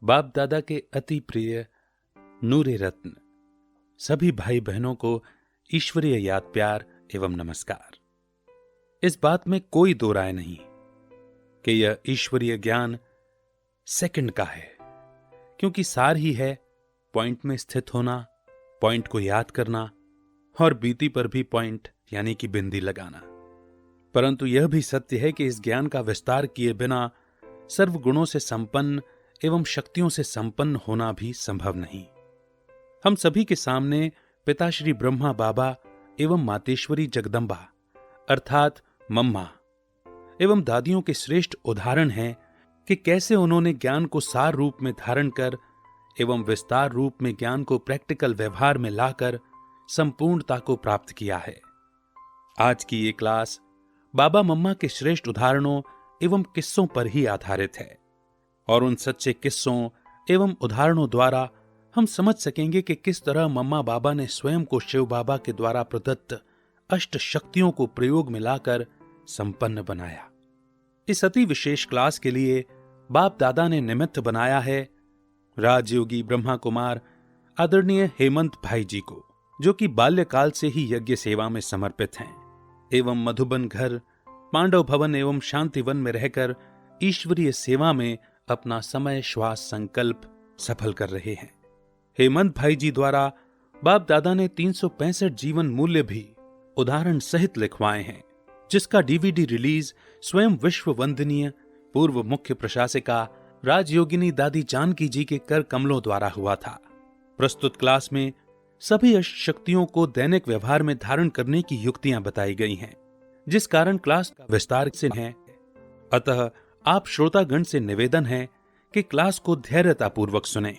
बाप दादा के अति प्रिय नूरे रत्न सभी भाई बहनों को ईश्वरीय याद प्यार एवं नमस्कार। इस बात में कोई दो राय नहीं कि यह ईश्वरीय ज्ञान सेकंड का है, क्योंकि सार ही है पॉइंट में स्थित होना, पॉइंट को याद करना और बीती पर भी पॉइंट यानी कि बिंदी लगाना। परंतु यह भी सत्य है कि इस ज्ञान का विस्तार किए बिना सर्वगुणों से संपन्न एवं शक्तियों से संपन्न होना भी संभव नहीं। हम सभी के सामने पिता श्री ब्रह्मा बाबा एवं मातेश्वरी जगदम्बा अर्थात मम्मा एवं दादियों के श्रेष्ठ उदाहरण हैं कि कैसे उन्होंने ज्ञान को सार रूप में धारण कर एवं विस्तार रूप में ज्ञान को प्रैक्टिकल व्यवहार में लाकर संपूर्णता को प्राप्त किया है। आज की ये क्लास बाबा मम्मा के श्रेष्ठ उदाहरणों एवं किस्सों पर ही आधारित है और उन सच्चे किस्सों एवं उदाहरणों द्वारा हम समझ सकेंगे कि किस तरह मम्मा बाबा ने स्वयं को शिव बाबा के द्वारा प्रदत्त अष्ट शक्तियों को प्रयोग में लाकर संपन्न बनाया। इस अति विशेष क्लास के लिए बाप दादा ने निमित्त बनाया है राजयोगी ब्रह्मा कुमार आदरणीय हेमंत भाई जी को, जो कि बाल्यकाल से ही यज्ञ सेवा में समर्पित हैं एवं मधुबन घर, पांडव भवन एवं शांतिवन में रहकर ईश्वरीय सेवा में अपना समय श्वास संकल्प सफल कर रहे हैं। हेमंत भाई जी द्वारा बाप दादा ने 365 जीवन मूल्य भी उदाहरण सहित लिखवाए हैं, जिसका डीवीडी रिलीज स्वयं विश्व वंदनीय पूर्व मुख्य प्रशासिका राजयोगिनी दादी जानकी जी के कर कमलों द्वारा हुआ था। प्रस्तुत क्लास में सभी अष्ट शक्तियों को दैनिक व्यवहार में धारण करने की युक्तियां बताई गई हैं, जिस कारण क्लास का विस्तार से है। अतः आप श्रोतागण से निवेदन है कि क्लास को धैर्यतापूर्वक सुने।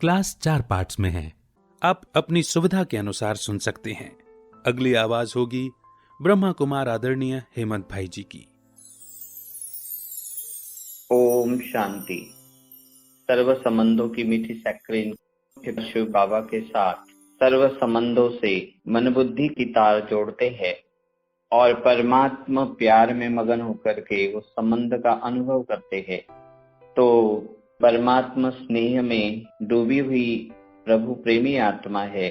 क्लास 4 पार्ट्स में है, आप अपनी सुविधा के अनुसार सुन सकते हैं। अगली आवाज होगी ब्रह्मा कुमार आदरणीय हेमंत भाई जी की। ओम शांति। सर्व संबंधों की मीठी सैक्रिन शिव बाबा के साथ सर्व संबंधों से मन बुद्धि की तार जोड़ते हैं और परमात्मा प्यार में मगन होकर के उस संबंध का अनुभव करते हैं, तो परमात्मा स्नेह में डूबी हुई प्रभु प्रेमी आत्मा है,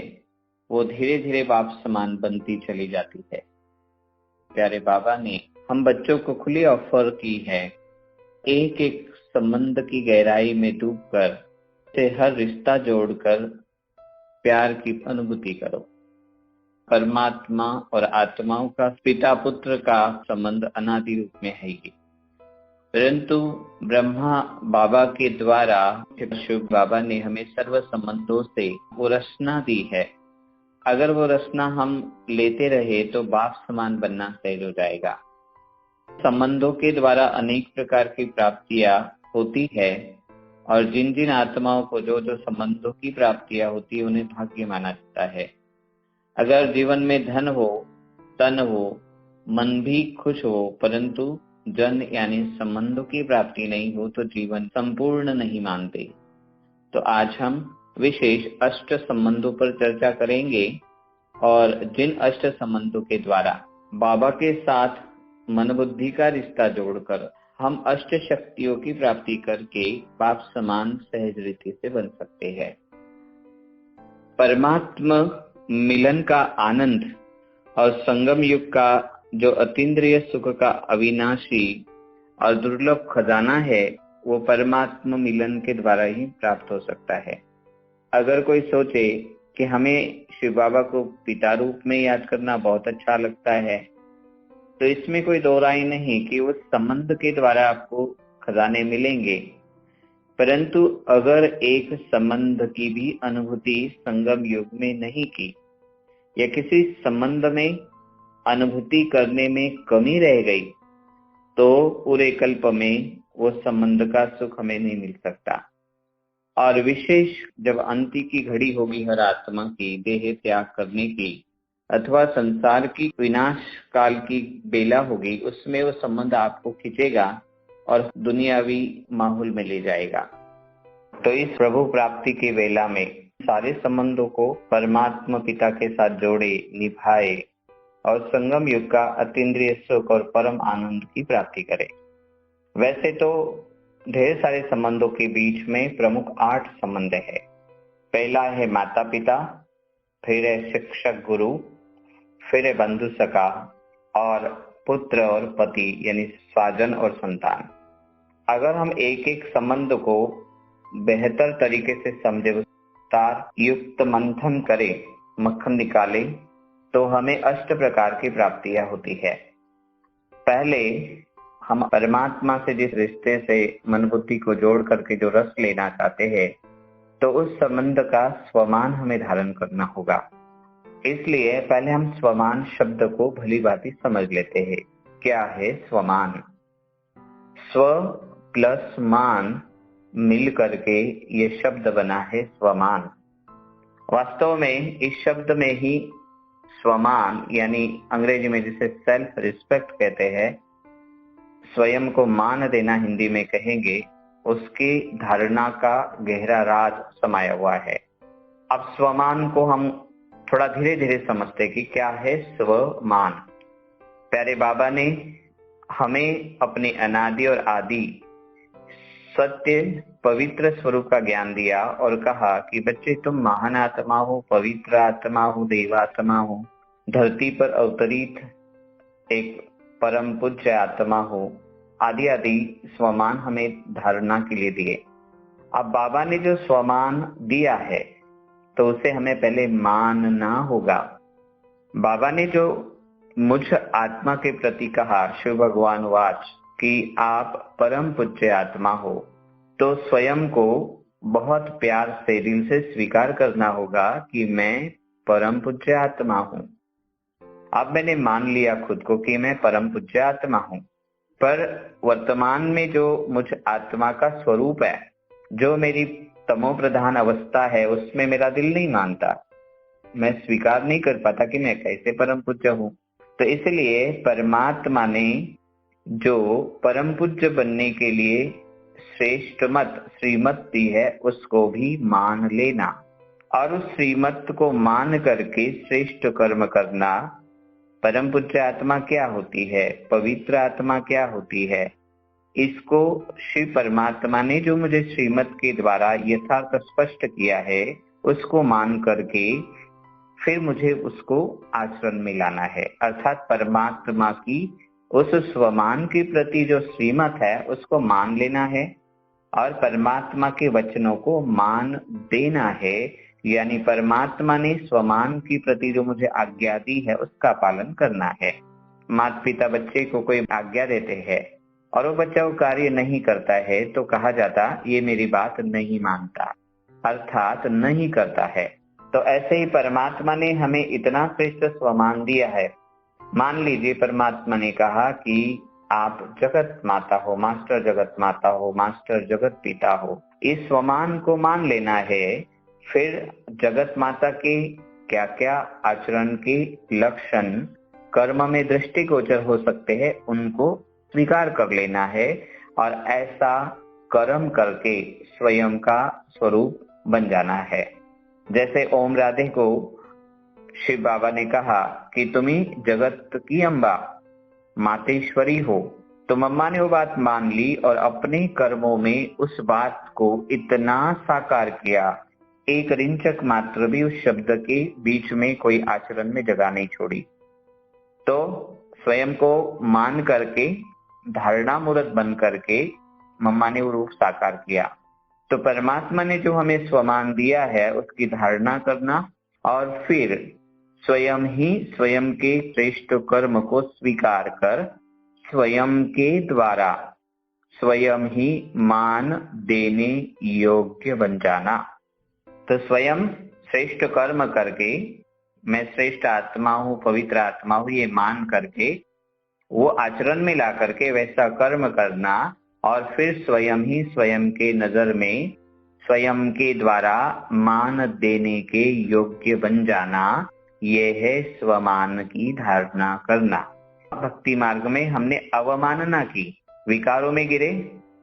वो धीरे धीरे बाप समान बनती चली जाती है। प्यारे बाबा ने हम बच्चों को खुली ऑफर की है, एक एक संबंध की गहराई में डूबकर से हर रिश्ता जोड़कर प्यार की अनुभूति करो। परमात्मा और आत्माओं का पिता पुत्र का संबंध अनादि रूप में है ही, परंतु ब्रह्मा बाबा के द्वारा शिव बाबा ने हमें सर्व संबंधों से वो रचना दी है। अगर वो रचना हम लेते रहे तो बाप समान बनना सहज हो जाएगा। संबंधों के द्वारा अनेक प्रकार की प्राप्तियां होती है और जिन जिन आत्माओं को जो जो संबंधों की प्राप्तियां होती है उन्हें भाग्य माना जाता है। अगर जीवन में धन हो, तन हो, मन भी खुश हो, परंतु जन यानी संबंधों की प्राप्ति नहीं हो तो जीवन संपूर्ण नहीं मानते। तो आज हम विशेष अष्ट संबंधों पर चर्चा करेंगे और जिन अष्ट संबंधों के द्वारा बाबा के साथ मन बुद्धि का रिश्ता जोड़कर हम अष्ट शक्तियों की प्राप्ति करके बाप समान सहज रीति से बन सकते हैं। परमात्मा मिलन का आनंद और संगम युग का जो अतीन्द्रिय सुख का अविनाशी और दुर्लभ खजाना है, वो परमात्मा मिलन के द्वारा ही प्राप्त हो सकता है। अगर कोई सोचे कि हमें शिव बाबा को पिता रूप में याद करना बहुत अच्छा लगता है, तो इसमें कोई दो राय नहीं कि उस संबंध के द्वारा आपको खजाने मिलेंगे, परंतु अगर एक संबंध की भी अनुभूति संगम युग में नहीं की या किसी संबंध में अनुभूति करने में कमी रह गई, तो पूरे कल्प में वो संबंध का सुख हमें नहीं मिल सकता। और विशेष जब अंत की घड़ी होगी हर आत्मा की देह त्याग करने की अथवा संसार की विनाश काल की बेला होगी, उसमें वो संबंध आपको खींचेगा और दुनियावी माहौल में ले जाएगा। तो इस प्रभु प्राप्ति की वेला में सारे संबंधों को परमात्मा पिता के साथ जोड़े, निभाए और संगम युग का अतीन्द्रिय सुख और परम आनंद की प्राप्ति करे। वैसे तो ढेर सारे संबंधों के बीच में प्रमुख 8 संबंध है। पहला है माता पिता, फिर है शिक्षक गुरु, फिर है बंधु सखा, और पुत्र और पति यानी स्वजन और संतान। अगर हम एक एक संबंध को बेहतर तरीके से समझे, विस्तार युक्त मंथन करें, मक्खन निकाले, तो हमें 8 प्रकार की प्राप्तियां होती है। पहले हम परमात्मा से जिस रिश्ते से मन बुद्धि को जोड़ करके जो रस लेना चाहते हैं, तो उस संबंध का स्वमान हमें धारण करना होगा। इसलिए पहले हम स्वमान शब्द को भली भांति समझ लेते हैं। क्या है स्वमान? स्व प्लस मान मिल करके ये शब्द बना है स्वमान। वास्तव में इस शब्द में ही स्वमान यानी अंग्रेजी में जिसे सेल्फ रिस्पेक्ट कहते हैं, स्वयं को मान देना हिंदी में कहेंगे, उसकी धारणा का गहरा राज समाया हुआ है। अब स्वमान को हम थोड़ा धीरे धीरे समझते कि क्या है स्वमान। प्यारे बाबा ने हमें अपने अनादि और आदि सत्य पवित्र स्वरूप का ज्ञान दिया और कहा कि बच्चे तुम महान आत्मा हो, पवित्र आत्मा हो, देवात्मा हो, धरती पर अवतरित एक परम पूज्य आत्मा हो, आदि आदि स्वमान हमें धारणा के लिए दिए। अब बाबा ने जो स्वमान दिया है तो उसे हमें पहले मानना होगा। बाबा ने जो मुझ आत्मा के प्रति कहा, शिव भगवान वाच, कि आप परम पूज्य आत्मा हो, तो स्वयं को बहुत प्यार से दिल से स्वीकार करना होगा कि मैं परम पूज्य आत्मा हूँ। अब मैंने मान लिया खुद को कि मैं परम पूज्य आत्मा हूँ, पर वर्तमान में जो मुझ आत्मा का स्वरूप है, जो मेरी तमो प्रधान अवस्था है, उसमें मेरा दिल नहीं मानता। मैं स्वीकार नहीं कर पाता कि मैं कैसे परम पूज्य हूँ। तो इसलिए परमात्मा ने जो परम पूज्य बनने के लिए श्रेष्ठ मत श्रीमत दी है, उसको भी मान लेना और उस श्रीमत को मान करके श्रेष्ठ कर्म करना। परम पूज्य आत्मा क्या होती है, पवित्र आत्मा क्या होती है, इसको श्री परमात्मा ने जो मुझे श्रीमत के द्वारा यथार्थ स्पष्ट किया है, उसको मान करके फिर मुझे उसको आचरण में लाना है। अर्थात परमात्मा की उस स्वमान के प्रति जो श्रीमत है उसको मान लेना है और परमात्मा के वचनों को मान देना है। यानी परमात्मा ने स्वमान के प्रति जो मुझे आज्ञा दी है उसका पालन करना है। माता पिता बच्चे को कोई आज्ञा देते हैं और वो बच्चा वो कार्य नहीं करता है तो कहा जाता ये मेरी बात नहीं मानता, अर्थात नहीं करता है। तो ऐसे ही परमात्मा ने हमें इतना श्रेष्ठ स्वमान दिया है। मान लीजिए परमात्मा ने कहा कि आप जगत माता हो, मास्टर जगत माता हो, मास्टर जगत पिता हो। इस स्वमान को मान लेना है। फिर जगत माता के क्या क्या आचरण के लक्षण कर्म में दृष्टिगोचर हो सकते हैं, उनको स्वीकार कर लेना है और ऐसा कर्म करके स्वयं का स्वरूप बन जाना है। जैसे ओम राधे को शिव बाबा ने कहा कि तुम ही जगत की अम्बा मातेश्वरी हो, तो मम्मा ने वो बात मान ली और अपने कर्मों में उस बात को इतना साकार किया, एक रिंचक मात्र भी उस शब्द के बीच में कोई आचरण में जगह नहीं छोड़ी। तो स्वयं को मान करके धारणा मूर्त बन करके मम्मा ने वो रूप साकार किया। तो परमात्मा ने जो हमें स्वमान दिया है उसकी धारणा करना और फिर स्वयं ही स्वयं के श्रेष्ठ कर्म को स्वीकार कर स्वयं के द्वारा स्वयं ही मान देने योग्य बन जाना। तो स्वयं श्रेष्ठ कर्म करके मैं श्रेष्ठ आत्मा हूँ, पवित्र आत्मा हूँ, ये मान करके वो आचरण में ला करके वैसा कर्म करना और फिर स्वयं ही स्वयं के नजर में स्वयं के द्वारा मान देने के योग्य बन जाना, ये है स्वमान की धारणा करना। भक्ति मार्ग में हमने अवमानना की, विकारों में गिरे,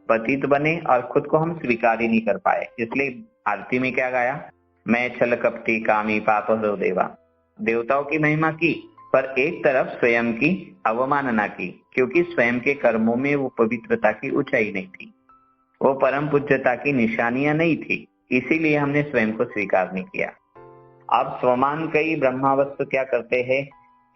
पतित बने और खुद को हम स्वीकार ही नहीं कर पाए। इसलिए आरती में क्या गाया, मैं छल कपटी कामी पाप हरो देवा। देवताओं की महिमा की पर एक तरफ स्वयं की अवमानना की, क्योंकि स्वयं के कर्मों में वो पवित्रता की ऊंचाई नहीं थी। वो परम पूज्यता की निशानियां नहीं थी, इसीलिए हमने स्वयं को स्वीकार नहीं किया। अब स्वमान कई ब्रह्मावस्तु क्या करते हैं,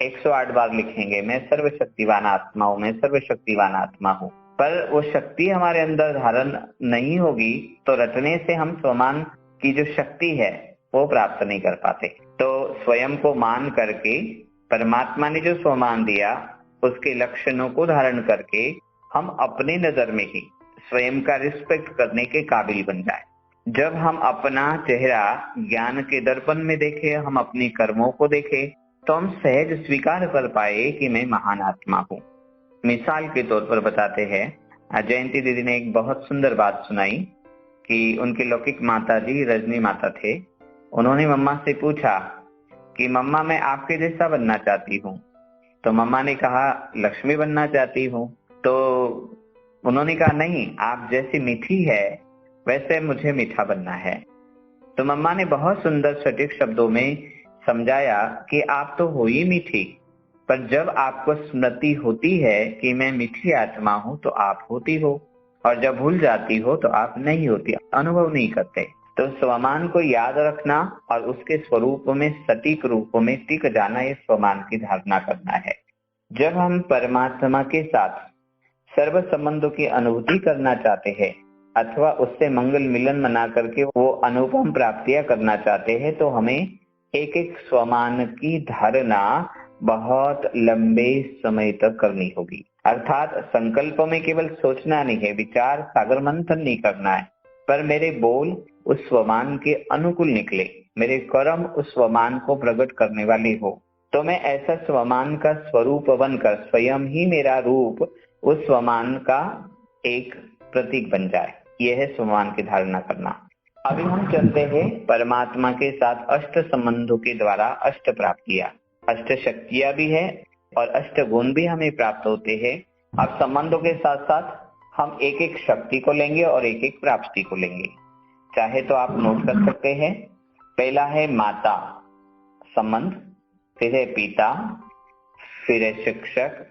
108 बार लिखेंगे मैं सर्वशक्तिवान आत्मा हूं, मैं सर्वशक्तिवान आत्मा हूं, पर वो शक्ति हमारे अंदर धारण नहीं होगी तो रटने से हम स्वमान की जो शक्ति है वो प्राप्त नहीं कर पाते। तो स्वयं को मान करके परमात्मा ने जो स्वमान दिया उसके लक्षणों को धारण करके हम अपने नजर में ही स्वयं का रिस्पेक्ट करने के काबिल बन जाए। जब हम अपना चेहरा ज्ञान के दर्पण में देखें, हम अपने कर्मों को देखें, तो हम सहज स्वीकार कर पाए कि मैं महान आत्मा हूँ। मिसाल के तौर पर बताते हैं, जयंती दीदी ने एक बहुत सुंदर बात सुनाई कि उनके लौकिक माता जी रजनी माता थे। उन्होंने मम्मा से पूछा कि मम्मा मैं आपके जैसा बनना चाहती हूँ। तो मम्मा ने कहा लक्ष्मी बनना चाहती हूँ। तो उन्होंने कहा नहीं, आप जैसी मीठी है वैसे मुझे मीठा बनना है। तो मम्मा ने बहुत सुंदर सटीक शब्दों में समझाया कि आप तो हो ही मीठी, पर जब आपको स्मृति होती है कि मैं मीठी आत्मा हूँ तो आप होती हो, और जब भूल जाती हो तो आप नहीं होती, अनुभव नहीं करते। तो स्वमान को याद रखना और उसके स्वरूप में सटीक रूप में टिक जाना, ये स्वमान की धारणा करना है। जब हम परमात्मा के साथ सर्व संबंधों की अनुभूति करना चाहते हैं अथवा उससे मंगल मिलन मना करके वो अनुपम प्राप्तियां करना चाहते हैं, तो हमें एक एक स्वमान की धारणा बहुत लंबे समय तक करनी होगी। अर्थात संकल्प में केवल सोचना नहीं है, विचार सागर मंथन नहीं करना है, पर मेरे बोल उस स्वमान के अनुकूल निकले, मेरे कर्म उस स्वमान को प्रकट करने वाले हो, तो मैं ऐसा स्वमान का स्वरूप बनकर स्वयं ही मेरा रूप उस स्वमान का एक प्रतीक बन जाए। यह है स्वमान की धारणा करना। अभी हम चलते हैं परमात्मा के साथ अष्ट संबंधों के द्वारा अष्ट प्राप्तियां, अष्ट शक्तियां भी है और अष्ट गुण भी हमें प्राप्त होते हैं। अब संबंधों के साथ साथ हम एक एक शक्ति को लेंगे और एक एक प्राप्ति को लेंगे। चाहे तो आप नोट कर सकते हैं। पहला है माता संबंध, फिर है पिता, फिर है शिक्षक,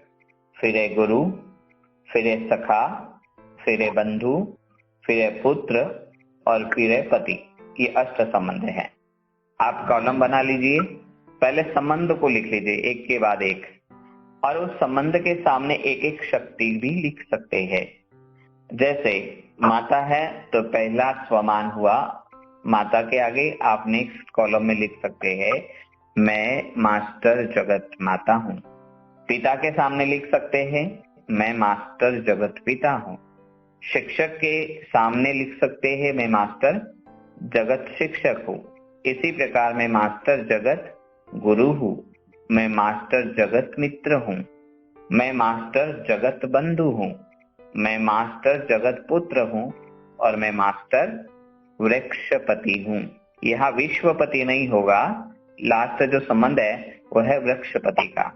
फिर है गुरु, फिर है सखा, फिर है बंधु, फिर है पुत्र और फिर है पति। ये अष्ट संबंध है। आप कॉलम बना लीजिए, पहले संबंध को लिख लीजिए एक के बाद एक, और उस संबंध के सामने एक एक शक्ति भी लिख सकते हैं। जैसे माता है तो पहला स्वमान हुआ, माता के आगे आप नेक्स्ट कॉलम में लिख सकते हैं मैं मास्टर जगत माता हूँ। पिता के सामने लिख सकते हैं मैं मास्टर जगत पिता हूँ। शिक्षक के सामने लिख सकते हैं मैं मास्टर जगत शिक्षक हूँ। इसी प्रकार मैं मास्टर जगत गुरु हूँ, मैं मास्टर जगत मित्र हूँ, मैं मास्टर जगत बंधु हूँ, मैं मास्टर जगत पुत्र हूँ और मैं मास्टर वृक्षपति हूँ। यहाँ विश्वपति नहीं होगा, लास्ट जो संबंध है वो है वृक्षपति का,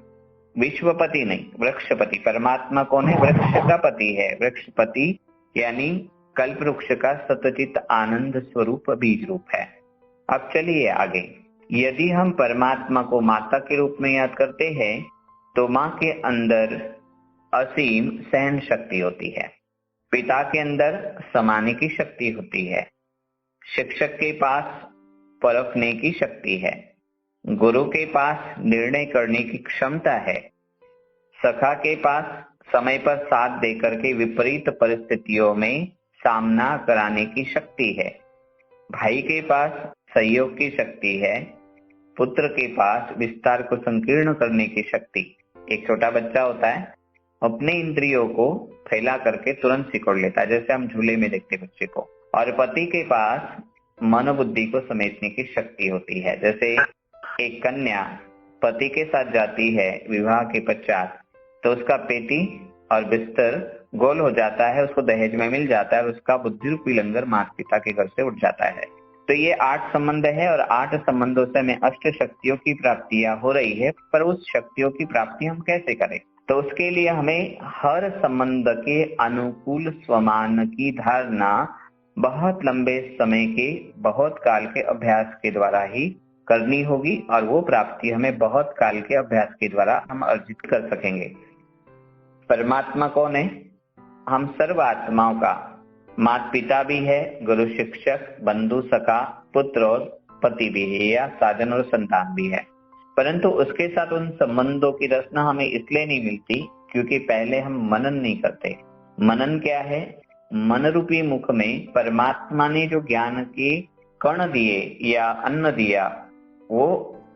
विश्वपति नहीं वृक्षपति। परमात्मा कौन है? वृक्ष का पति है। वृक्षपति यानी कल्प वृक्ष का सतचित आनंद स्वरूप बीज रूप है। अब चलिए आगे। यदि हम परमात्मा को माता के रूप में याद करते हैं तो माँ के अंदर असीम सहन शक्ति होती है, पिता के अंदर समाने की शक्ति होती है, शिक्षक के पास परखने की शक्ति है, गुरु के पास निर्णय करने की क्षमता है, सखा के पास समय पर साथ देकर के विपरीत परिस्थितियों में सामना कराने की शक्ति है, भाई के पास सहयोग की शक्ति है, पुत्र के पास विस्तार को संकीर्ण करने की शक्ति। एक छोटा बच्चा होता है, अपने इंद्रियों को फैला करके तुरंत सिकोड़ लेता है, जैसे हम झूले में देखते बच्चे को। और पति के पास मनोबुद्धि को समेटने की शक्ति होती है। जैसे एक कन्या पति के साथ जाती है विवाह के पश्चात, तो उसका पेटी और बिस्तर गोल हो जाता है, उसको दहेज में मिल जाता है और उसका बुद्धि रूपी लंगर माता पिता के घर से उठ जाता है। तो ये 8 संबंध है और 8 संबंधों से हमें अष्ट शक्तियों की प्राप्तियां हो रही है। पर उस शक्तियों की प्राप्ति हम कैसे करें? तो उसके लिए हमें हर संबंध के अनुकूल स्वमान की धारणा बहुत लंबे समय के, बहुत काल के अभ्यास के द्वारा ही करनी होगी, और वो प्राप्ति हमें बहुत काल के अभ्यास के द्वारा हम अर्जित कर सकेंगे। परमात्मा कौन है? हम सर्व आत्माओं का माता पिता भी है, गुरु शिक्षक, बंधु सखा, पुत्र और पति भी है, या साजन और संतान भी है। परंतु उसके साथ उन संबंधों की रचना हमें इसलिए नहीं मिलती क्योंकि पहले हम मनन नहीं करते। मनन क्या है? मन रूपी मुख में परमात्मा ने जो ज्ञान के कण दिए या अन्न दिया, वो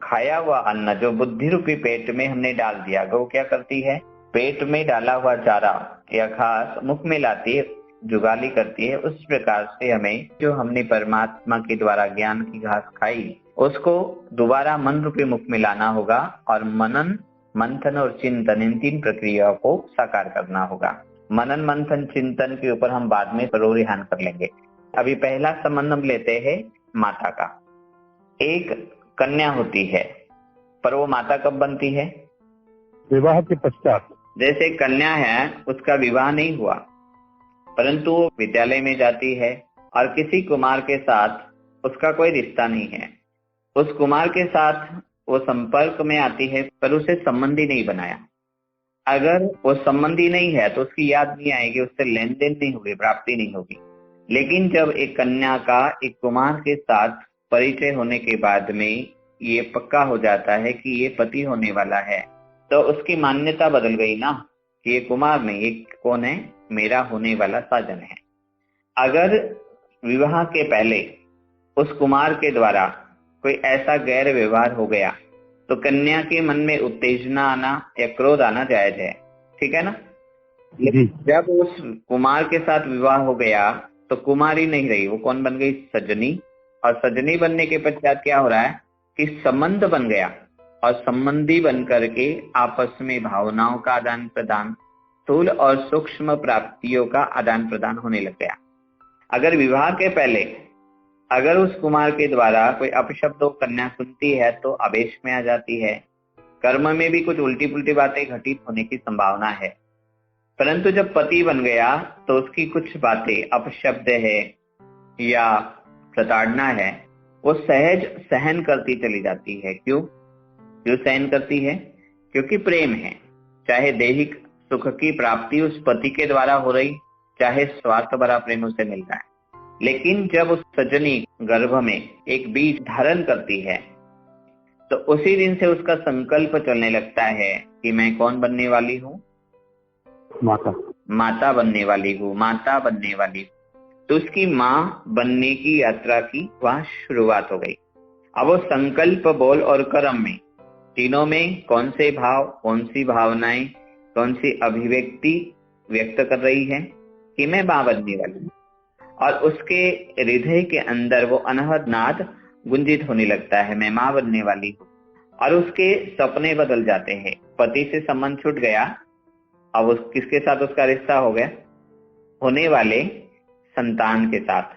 खाया हुआ अन्न जो बुद्धि रूपी पेट में हमने डाल दिया, गौ क्या करती है? पेट में डाला हुआ चारा या घास मुख में लाती है, जुगाली करती है। उस प्रकार से हमें जो हमने परमात्मा के द्वारा ज्ञान की घास खाई, उसको दोबारा मन रूपी मुख में लाना होगा और मनन, मंथन और चिंतन, इन 3 प्रक्रियाओं को साकार करना होगा। मनन, मंथन, चिंतन के ऊपर हम बाद में जरूर ध्यान कर लेंगे। अभी पहला संबंध हम लेते हैं माता का। एक कन्या होती है, पर वो माता कब बनती है? विवाह के पश्चात। जैसे कन्या है, उसका विवाह नहीं हुआ, परंतु वो विद्यालय में जाती है और किसी कुमार के साथ उसका कोई रिश्ता नहीं है। उस कुमार के साथ वो संपर्क में आती है, पर उसे संबंधी नहीं बनाया। अगर वो संबंधी नहीं है तो उसकी याद नहीं आएगी, उससे लेन देन नहीं होगी, प्राप्ति नहीं होगी। लेकिन जब एक कन्या का एक कुमार के साथ परिचय होने के बाद में ये पक्का हो जाता है कि ये पति होने वाला है, तो उसकी मान्यता बदल गई ना कि ये कुमार नहीं, ये कौन है? मेरा होने वाला साजन है। अगर विवाह के पहले उस कुमार के द्वारा कोई ऐसा गैर व्यवहार हो गया तो कन्या के मन में उत्तेजना आना या क्रोध आना जायज है, ठीक है ना? लेकिन जब उस कुमार के साथ विवाह हो गया तो कुमारी नहीं रही, वो कौन बन गई? सजनी। और सजनी बनने के पश्चात क्या हो रहा है कि संबंध बन गया और संबंधी बन करके आपस में भावनाओं का आदान प्रदान, स्थूल और सूक्ष्म प्राप्तियों का आदान प्रदान होने लग गया। अगर विवाह के पहले अगर उस कुमार के द्वारा कोई अपशब्द कन्या सुनती है तो आवेश में आ जाती है, कर्म में भी कुछ उल्टी पुल्टी बातें घटित होने की संभावना है। परंतु जब पति बन गया तो उसकी कुछ बातें, अपशब्द है या प्रताड़ना है, वो सहज सहन करती चली जाती है। क्यों सहन करती है? क्योंकि प्रेम है। चाहे दैहिक सुख की प्राप्ति उस पति के द्वारा हो रही, चाहे स्वार्थ भरा प्रेम उसे मिल रहा है। लेकिन जब उस सजनी गर्भ में एक बीज धारण करती है तो उसी दिन से उसका संकल्प चलने लगता है कि मैं कौन बनने वाली हूँ? माता बनने वाली हूँ, माता बनने वाली हूँ। तो उसकी माँ बनने की यात्रा की वहां शुरुआत हो गई। अब वो संकल्प, बोल और कर्म में, तीनों में कौन से भाव, कौन सी भावनाएं, कौन सी अभिव्यक्ति व्यक्त कर रही है कि मैं माँ बनने वाली हूँ। और उसके हृदय के अंदर वो अनहद नाद गुंजित होने लगता है, मैं माँ बनने वाली हूँ। और उसके सपने बदल जाते हैं। पति से संबंध छूट गया, अब उस किसके साथ उसका रिश्ता हो गया? होने वाले संतान के साथ।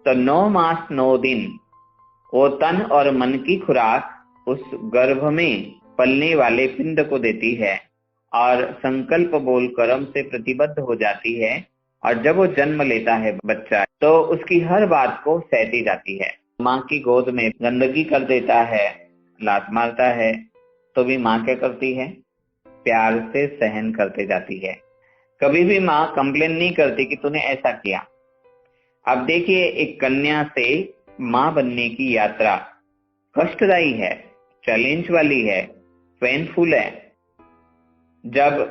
तो 9 मास 9 दिन वो तन और मन की खुराक उस गर्भ में पलने वाले पिंड को देती है और संकल्प बोल कर्म से प्रतिबद्ध हो जाती है। और जब वो जन्म लेता है बच्चा, तो उसकी हर बात को सहती जाती है। माँ की गोद में गंदगी कर देता है, लात मारता है, तो भी माँ क्या करती है? प्यार से सहन करते जाती है। कभी भी माँ कंप्लेन नहीं करती कि तूने ऐसा किया। अब देखिए, एक कन्या से माँ बनने की यात्रा कष्टदायी है, चैलेंज वाली है, पेनफुल है। जब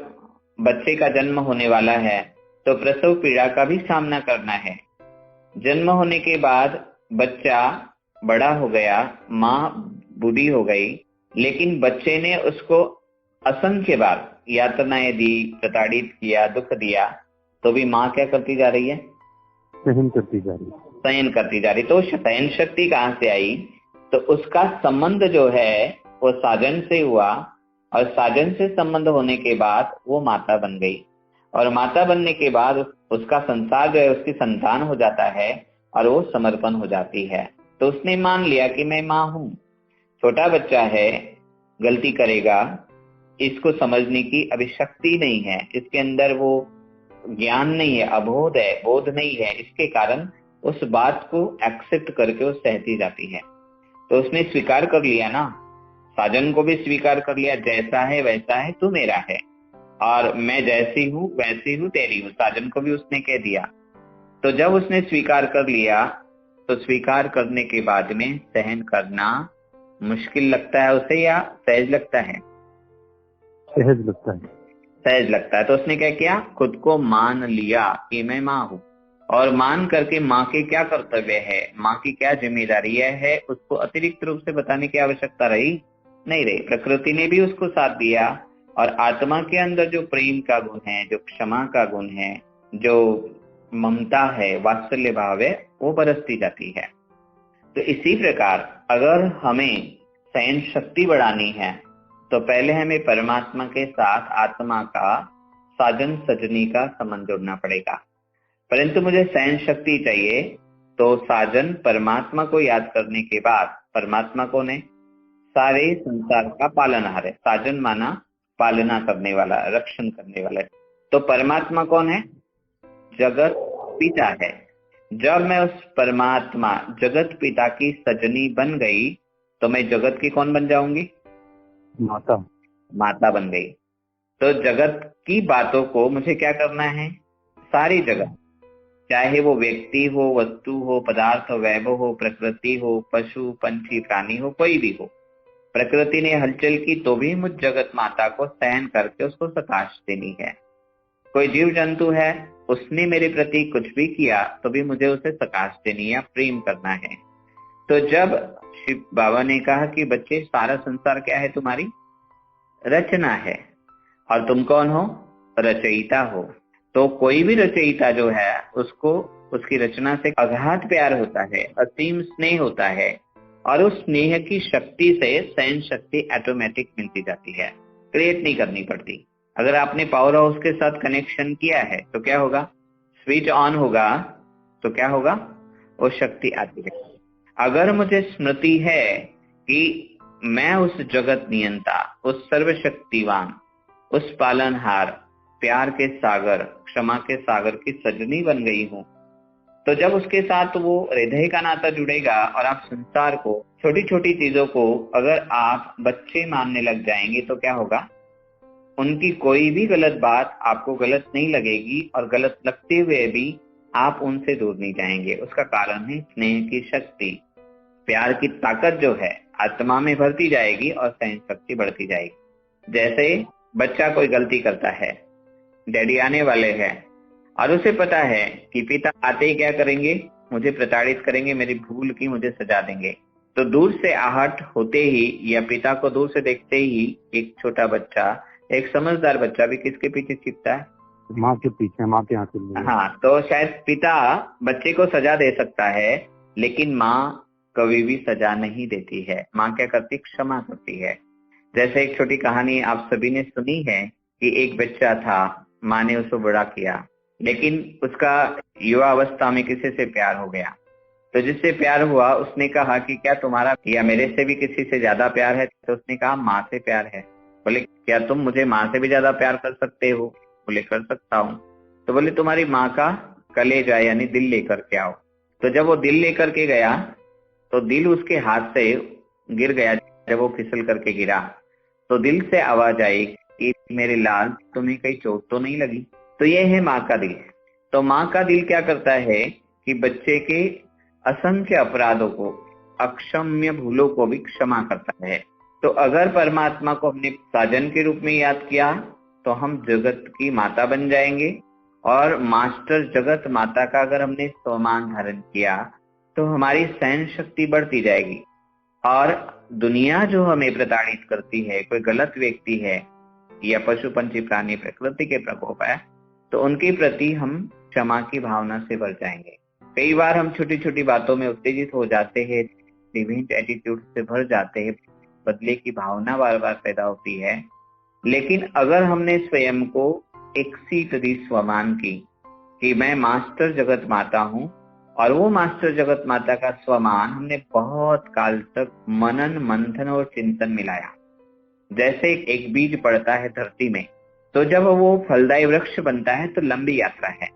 बच्चे का जन्म होने वाला है तो प्रसव पीड़ा का भी सामना करना है। जन्म होने के बाद बच्चा बड़ा हो गया, माँ बूढ़ी हो गई, लेकिन बच्चे ने उसको असंख्य बार यातनाएं दी, प्रताड़ित किया, दुख दिया, तो भी माँ क्या करती जा रही है? सहन करती जा रही। तो सहन शक्ति कहाँ से आई? तो उसका संबंध जो है वो साजन से हुआ, और साजन से संबंध होने के बाद वो माता बन गई। और माता बनने के बाद उसका संसार जो है उसकी संतान हो जाता है और वो समर्पण हो जाती है। तो उसने मान लिया कि मैं माँ हूँ। छोटा बच्चा है, गलती करेगा, इसको समझने की अभी शक्ति नहीं है, इसके अंदर वो ज्ञान नहीं है, अबोध है, बोध नहीं है। इसके कारण उस बात को एक्सेप्ट करके वो सहती जाती है। तो उसने स्वीकार कर लिया ना, साजन को भी स्वीकार कर लिया, जैसा है वैसा है, तू मेरा है और मैं जैसी हूँ वैसी हूँ तेरी हूँ। साजन को भी उसने कह दिया। तो जब उसने स्वीकार कर लिया तो स्वीकार करने के बाद में सहन करना मुश्किल लगता है उसे या सहज लगता है? सहज लगता है। सहज लगता है। तो उसने क्या किया, खुद को मान लिया कि मैं माँ हूँ, और मान करके माँ के क्या कर्तव्य है, माँ की क्या जिम्मेदारी है, उसको अतिरिक्त रूप से बताने की आवश्यकता रही नहीं रही। प्रकृति ने भी उसको साथ दिया, और आत्मा के अंदर जो प्रेम का गुण है, जो क्षमा का गुण है, जो ममता है, वात्सल्य भाव है, वो बरसती जाती है। तो इसी प्रकार अगर हमें सहन शक्ति बढ़ानी है तो पहले हमें परमात्मा के साथ आत्मा का साजन सजनी का संबंध जोड़ना पड़ेगा। परंतु मुझे सहन शक्ति चाहिए तो साजन परमात्मा को याद करने के बाद, परमात्मा कौन है? सारे संसार का पालनहार है। साजन माना पालना करने वाला, रक्षण करने वाला। तो परमात्मा कौन है? जगत पिता है। जब मैं उस परमात्मा जगत पिता की सजनी बन गई तो मैं जगत की कौन बन जाऊंगी? माता। माता बन गई। तो जगत की बातों को मुझे क्या करना है? सारी जगत, चाहे वो व्यक्ति हो, वस्तु हो, पदार्थ हो, वैभव हो, प्रकृति हो, पशु पंछी प्राणी हो, कोई भी हो, प्रकृति ने हलचल की तो भी मुझ जगत माता को सहन करके उसको सकाश देनी है। कोई जीव जंतु है, उसने मेरे प्रति कुछ भी किया तो भी मुझे उसे सकाश देनी या प्रेम करना है। तो जब शिव बाबा ने कहा कि बच्चे सारा संसार क्या है? तुम्हारी रचना है, और तुम कौन हो? रचयिता हो। तो कोई भी रचयिता जो है उसको उसकी रचना से अगाध प्यार होता है, असीम स्नेह होता है, और उस स्नेह की शक्ति से सहन शक्ति ऑटोमेटिक मिलती जाती है, क्रिएट नहीं करनी पड़ती। अगर आपने पावर हाउस के साथ कनेक्शन किया है तो क्या होगा? स्विच ऑन होगा तो क्या होगा? वो शक्ति आती है। अगर मुझे स्मृति है कि मैं उस जगत नियंता, उस सर्वशक्तिवान, उस पालनहार, प्यार के सागर, क्षमा के सागर की सजनी बन गई हूँ, तो जब उसके साथ वो हृदय का नाता जुड़ेगा और आप संसार को, छोटी छोटी चीजों को अगर आप बच्चे मानने लग जाएंगे तो क्या होगा? उनकी कोई भी गलत बात आपको गलत नहीं लगेगी, और गलत लगते हुए भी आप उनसे दूर नहीं जाएंगे। उसका कारण है स्नेह की शक्ति, प्यार की ताकत जो है आत्मा में भरती जाएगी और सहन शक्ति बढ़ती जाएगी। जैसे बच्चा कोई गलती करता है, डैडी आने वाले हैं और उसे पता है कि पिता आते ही क्या करेंगे? मुझे प्रताड़ित करेंगे, मेरी भूल की मुझे सजा देंगे। तो दूर से आहट होते ही या पिता को दूर से देखते ही एक छोटा बच्चा, एक समझदार बच्चा भी किसके पीछे छिपता है? माँ के पीछे, माँ के आंचल। हाँ, तो शायद पिता बच्चे को सजा दे सकता है, लेकिन माँ कभी भी सजा नहीं देती है। माँ क्या करती? क्षमा करती है। जैसे एक छोटी कहानी आप सभी ने सुनी है कि एक बच्चा था, माँ ने उसको बड़ा किया, लेकिन उसका युवा अवस्था में किसी से प्यार हो गया। तो जिससे प्यार हुआ उसने कहा कि क्या तुम्हारा या मेरे से भी किसी से ज्यादा प्यार है? तो उसने कहा माँ से प्यार है। बोले क्या तुम मुझे माँ से भी ज्यादा प्यार कर सकते हो? बोले कर सकता हूँ। तो बोले तुम्हारी माँ का कलेजा यानी दिल लेकर के आओ। तो जब वो दिल लेकर के गया तो दिल उसके हाथ से गिर गया। जब वो फिसल करके गिरा तो दिल से आवाज आई कि मेरे लाल तुम्हें कहीं चोट तो नहीं लगी? तो ये है माँ का दिल। तो माँ का दिल क्या करता है कि बच्चे के असंख्य अपराधों को, अक्षम्य भूलों को भी क्षमा करता है। तो अगर परमात्मा को हमने साजन के रूप में याद किया तो हम जगत की माता बन जाएंगे, और मास्टर जगत माता का अगर हमने स्वमान धारण किया तो हमारी सहन शक्ति बढ़ती जाएगी। और दुनिया जो हमें प्रताड़ित करती है, कोई गलत व्यक्ति है या पशु पंछी प्राणी प्रकृति के प्रकोप है, तो उनके प्रति हम क्षमा की भावना से भर जाएंगे। कई बार हम छोटी छोटी बातों में उत्तेजित हो जाते हैं, डिविएंट एटीट्यूड से भर जाते हैं, बदले की भावना बार बार पैदा होती है। लेकिन अगर हमने स्वयं को एक सीट दी स्वमान की कि मैं मास्टर जगत माता हूँ, और वो मास्टर जगत माता का स्वमान हमने बहुत काल तक मनन मंथन और चिंतन मिलाया। जैसे एक बीज पड़ता है धरती में, तो जब वो फलदायी वृक्ष बनता है तो लंबी यात्रा है।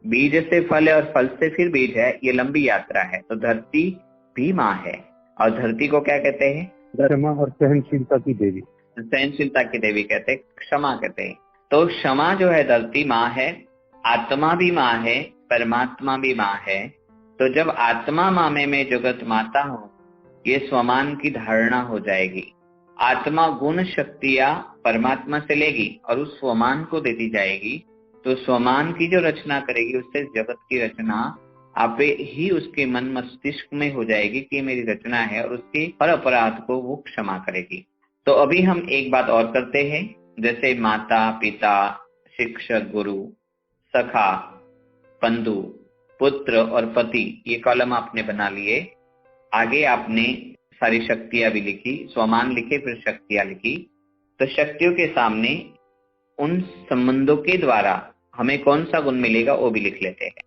बीज से फल है और फल से फिर बीज है, ये लंबी यात्रा है। तो धरती भी माँ है, और धरती को क्या कहते हैं? क्षमा और सहनशीलता की देवी। सहनशीलता की देवी कहते हैं, क्षमा कहते हैं। तो क्षमा जो है धरती माँ है, आत्मा भी माँ है, परमात्मा भी माँ है, तो जब आत्मा माँ में मैं जगत माता हूँ, ये स्वमान की धारणा हो जाएगी। आत्मा गुण शक्तियां परमात्मा से लेगी और उस स्वमान को देती जाएगी, तो स्वमान की जो रचना करेगी उससे जगत की रचना आपे ही उसके मन मस्तिष्क में हो जाएगी कि मेरी रचना है, और उसके हर अपराध को वो क्षमा करेगी। तो अभी हम एक बात और करते हैं, जैसे माता, पिता, शिक्षक, गुरु, सखा, बंधु, पुत्र और पति, ये कॉलम आपने बना लिए। आगे आपने सारी शक्तियां भी लिखी, स्वमान लिखे, फिर शक्तियां लिखी। तो शक्तियों के सामने उन संबंधों के द्वारा हमें कौन सा गुण मिलेगा वो भी लिख लेते हैं,